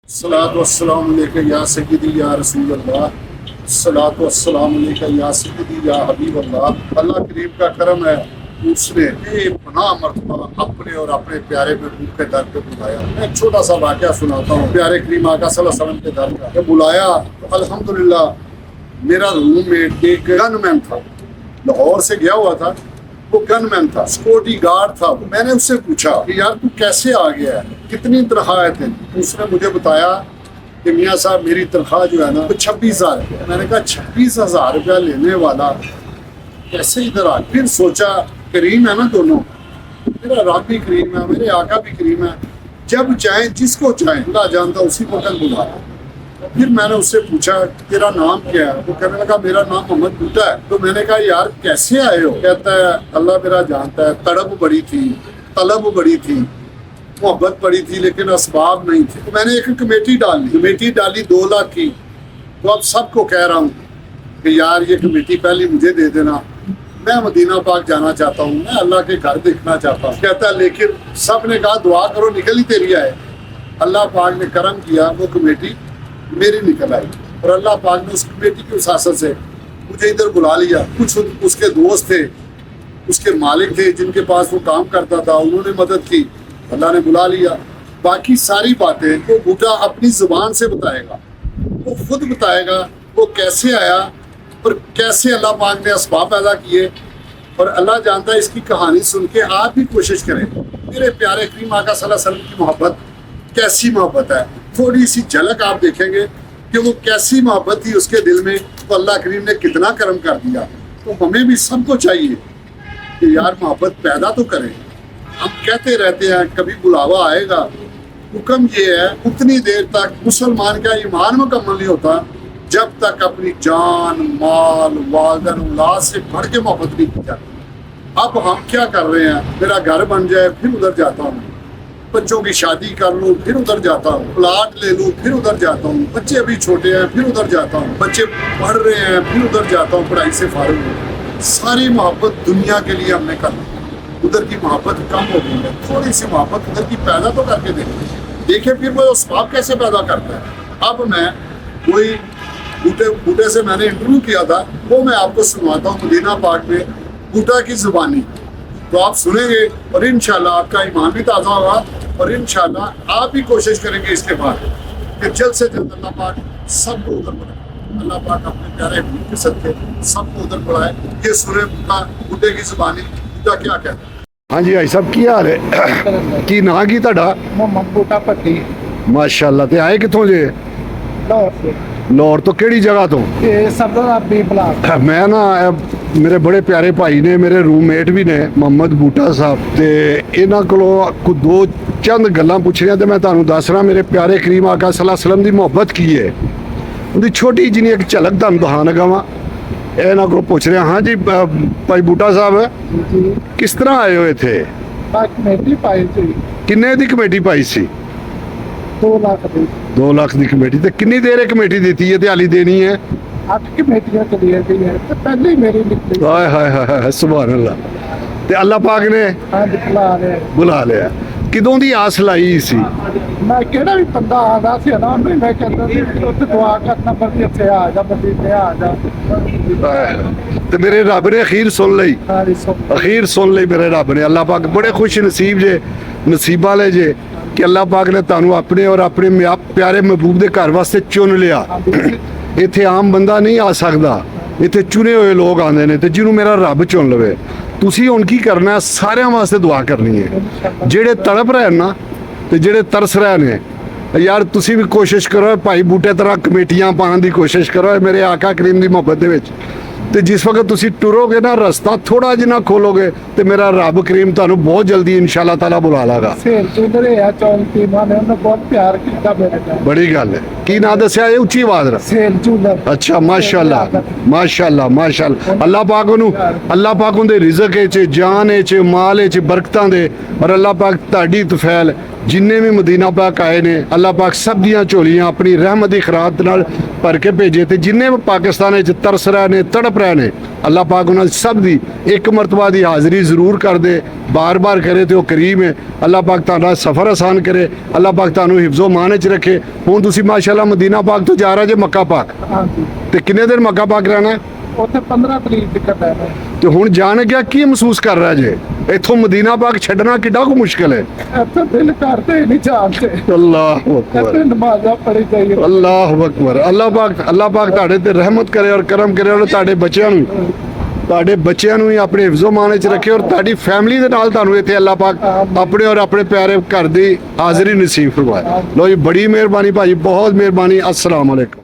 सलात वस्सलाम अलैका या सय्यदी या रसूल अल्लाह, सलात वस्सलाम अलैका या सय्यदी या हबीब अल्लाह। अल्लाह करीम का करम है, उसने बेपनाह मर्तबा अपने और अपने प्यारे महबूब के दर पे बुलाया। मैं एक छोटा सा वाक़या सुनाता हूँ प्यारे करीम आका सल्लल्लाहु अलैहि वसल्लम के दर का। जब बुलाया तो अल्हम्दुलिल्लाह मेरा रूममेट एक गनमैन था, लाहौर से गया हुआ था, वो गनमैन था, सिक्योरिटी गार्ड था। मैंने उससे पूछा कि यार तू कैसे आ गया है, कितनी तनख्वाह है तेरी? उसने मुझे बताया कि मियाँ साहब मेरी तनख्वाह जो है ना वो 26,000 रुपया। मैंने कहा 26,000 रुपया लेने वाला कैसे इधर आ? फिर सोचा करीम है ना दोनों, मेरा रब भी करीम है, मेरे आका भी करीम है, जब चाहे जिसको चाहे अल्लाह जानता उसी को कल बुलाया। फिर मैंने उससे पूछा तेरा नाम क्या है? वो कहने लगा मेरा नाम मोहम्मद बूटा है। तो मैंने कहा यार कैसे आए हो? कहता है अल्लाह मेरा जानता है, तड़प बड़ी थी, तलब बड़ी थी, मोहब्बत बड़ी थी, लेकिन असबाब नहीं थे। तो मैंने एक कमेटी डाली 2 लाख की। तो अब सबको कह रहा हूँ कि यार ये कमेटी पहले मुझे दे देना, मैं मदीना पाक जाना चाहता हूँ, मैं अल्लाह के घर देखना चाहता हूँ। कहता है लेकिन सब ने कहा दुआ करो निकल ही तेरी आए। अल्लाह पाक ने करम किया, वो कमेटी मेरी निकल आई और अल्लाह पाक ने उस कमेटी की वसासत से मुझे इधर बुला लिया। कुछ उसके दोस्त थे, उसके मालिक थे जिनके पास वो काम करता था, उन्होंने मदद की, अल्लाह ने बुला लिया। बाकी सारी बातें वो बूटा अपनी जुबान से बताएगा, वो खुद बताएगा वो कैसे आया और कैसे अल्लाह पाक ने असबाब पैदा किए। और अल्लाह जानता है, इसकी कहानी सुन के आप भी कोशिश करें। मेरे प्यारे करीम आका सल्लल्लाहु अलैहि वसल्लम की मोहब्बत कैसी मोहब्बत है, थोड़ी सी झलक आप देखेंगे कि वो कैसी मोहब्बत थी उसके दिल में, तो अल्लाह करीम ने कितना करम कर दिया। तो हमें भी सबको चाहिए कि यार मोहब्बत पैदा तो करें। हम कहते रहते हैं कभी बुलावा आएगा, हुक्म ये है उतनी देर तक मुसलमान का ईमान मुकम्मल नहीं होता जब तक अपनी जान माल वालदन औलाद से बढ़ के मोहब्बत नहीं की जाती। अब हम क्या कर रहे हैं, मेरा घर बन जाए फिर उधर जाता हूँ, बच्चों की शादी कर लूँ फिर उधर जाता हूँ, प्लाट ले लूँ फिर उधर जाता हूँ, बच्चे अभी छोटे हैं फिर उधर जाता हूँ, बच्चे पढ़ रहे हैं फिर उधर जाता हूँ, पढ़ाई से फारिग हूँ। सारी मोहब्बत दुनिया के लिए हमने कर ली, उधर की मोहब्बत कम हो गई है। थोड़ी सी मोहब्बत उधर की पैदा तो करके देखे फिर वो स्वाब कैसे पैदा करता है। अब मैं कोई बूटे से मैंने इंटरव्यू किया था, वो मैं आपको सुनवाता हूँ मदीना पाक में बूटा की जुबानी, तो आप सुनेंगे और इंशाल्लाह आपका ईमान भी ताज़ा होगा और इंशाल्लाह आप भी कोशिश करेंगे इसके बाद कि जल्द से जल्द अल्लाह पाक सबको उधर बुलाए। अल्लाह पाक अपने प्यारे के सदके सबको उधर बुलाए। ये सुने बूटे की जुबानी, बूटा क्या कहता है। हाँ जी भाई साहब की हाल है, की ना की ਤੁਹਾਡਾ? मोहम्मद बूटा पट्टी माशाअल्लाह। ते आए कितों जे? लाहौर से। लाहौर तो केड़ी जगह तो? ये सरदार अब्बी ब्लाक। मैं ना मेरे बड़े प्यारे भाई ने, मेरे रूममेट भी ने मोहम्मद बूटा साहब, ते इन्हां कोलों को 2 चंद गल्लां पुछणियां ते मैं तुहानूं दस रहा मेरे प्यारे करीम आका सल्लल्लाहु अलैहि वसल्लम दी मोहब्बत की है, उहदी छोटी जिनी एक झलक तुहानूं दिखा लगा वां। इन्हां कोलों पुछ रहा। हाँ जी भाई बूटा साहब जी किस तरह आए हो इत्थे? कमेटी पाई थी किन्ने दी कमेटी पाई सी? 2 लाख दी। 2 लाख की कमेटी। ते कितनी देर कमेटी दी है ते हाली देनी है? 8 कमेटियां चली गई है, तो पहले ही मेरी निकली। हाय हाय हाय सुभान अल्लाह। ते अल्लाह पाक ने हाँ दिखला रहे बुला लिया। किदों दी आस लाई सी? मैं केड़ा भी बंदा आंदा सी ना, मैं कहता सी उत्थे दुआ करना बल्कि इत्थे आ जा, मदीने आ जा। ते मेरे रब ने अखीर सुन लई, सारी सो अखीर सुन लई मेरे रब ने। अल्लाह पाक बड़े खुश नसीब जे, नसीबा ले जे कि अल्लाह पाक ने तुहानूं अपने और अपने प्यारे महबूब दे घर वास्ते चुन लिया। इत्थे आम बंदा नहीं आ सकदा, इत्थे चुने हुए लोग आंदे ने, ते जिन्हों मेरा रब चुन लवे। तुसी हुण की करना है, सारियां वास्ते दुआ करनी है, जेड़े तड़प रहे ना ते जेड़े तरस रहे ने। यार तुसी भी कोशिश करो भाई बूटे तरह कमेटियां पाने की कोशिश करो मेरे आका करीम की मोहब्बत दे विच। ते जिस वक्त तुसी टुरोगे ना, रस्ता थोड़ा जिना खोलोगे तो मेरा रब करीम तुहानूं बहुत जल्दी इंशाअल्लाह ताला बुला लागा। सेल चुंदरे है चौल टीमा ने, उन्होंने बहुत प्यार किया मेरे नाल। बड़ी गल है। की ना दस्या ये उच्ची आवाज रहा? सेल चुंदर। अच्छा माशाअल्लाह माशाअल्लाह माशाअल्लाह। अल्लाह पाक उनके रिज़क च, जान च, माल च बरकतां दे। और अल्लाह पाक तुहाडी तफैल जिन्ने भी मदीना पाक आए ने, अल्लाह पाक सब दियां झोलियां अपनी रहमत दी खरात नाल भर के भेजे। ते जिन्ने भी पाकिस्तान च तरस रहे ने, तड़प रहे ने, ਅੱਲਾਹ ਪਾਕ ਉਹਨਾਂ ਸਭ ਦੀ ਇੱਕ ਮਰਤਬਾ ਦੀ ਹਾਜ਼ਰੀ ਜ਼ਰੂਰ ਕਰ ਦੇ, ਬਾਰ-ਬਾਰ ਕਰੇ ਤੇ ਉਹ ਕਰੀਮ ਹੈ। ਅੱਲਾਹ ਪਾਕ ਤੁਹਾਡਾ ਸਫ਼ਰ ਆਸਾਨ ਕਰੇ, ਅੱਲਾਹ ਪਾਕ ਤੁਹਾਨੂੰ ਹਿਫਜ਼ੋ ਮਾਨ ਚ ਰੱਖੇ। ਹੁਣ ਤੁਸੀਂ ਮਾਸ਼ਾਅੱਲਾ ਮਦੀਨਾ ਪਾਕ ਤੋਂ ਜਾ ਰਹੇ ਜੇ ਮੱਕਾ ਪਾਕ, ਹਾਂਜੀ ਤੇ ਕਿੰਨੇ ਦਿਨ ਮੱਕਾ ਪਾਕ ਰਹਿਣਾ ਹੈ? ਉੱਥੇ 15 ਤਰੀਕ ਤੱਕ ਹੈ। ਤੇ ਹੁਣ ਜਾਣ ਗਿਆ ਕੀ ਮਹਿਸੂਸ ਕਰ ਰਿਹਾ ਜੇ? ਇੱਥੋਂ ਮਦੀਨਾ ਪਾਕ ਛੱਡਣਾ ਕਿੱਡਾ ਕੁ ਮੁਸ਼ਕਲ ਹੈ। ਇੱਥੇ ਦਿਲ ਕਰਦੇ ਨਹੀਂ ਜਾਣਦੇ, ਅੱਲਾਹੁ ਅਕਬਰ, ਇੱਥੇ ਨਮਾਜ਼ਾਂ ਪੜ੍ਹੀ ਜਾਈਏ। ਅੱਲਾਹੁ ਅਕਬਰ। ਅੱਲਾਹ ਪਾਕ ਤੁਹਾਡੇ ਤੇ ਰਹਿਮਤ ਕਰੇ ਔਰ ਕਰਮ ਕਰੇ ਔਰ ਤੁਹਾਡੇ ਬੱਚਿਆਂ ਨੂੰ ਹੀ ਆਪਣੇ ਹਿਫਜ਼ੋ ਮਾਨ ਚ ਰੱਖੇ ਔਰ ਤੁਹਾਡੀ ਫੈਮਿਲੀ ਦੇ ਨਾਲ ਤੁਹਾਨੂੰ ਇੱਥੇ ਅੱਲਾਹ ਪਾਕ ਆਪਣੇ ਔਰ ਆਪਣੇ ਪਿਆਰੇ ਘਰ ਦੀ ਹਾਜ਼ਰੀ ਨਸੀਬ ਫਰਮਾਏ। ਲੋ ਜੀ, ਬੜੀ ਮਿਹਰਬਾਨੀ ਭਾਜੀ, ਬਹੁਤ ਮਿਹਰਬਾਨੀ। अस्सलाम वालेकुम।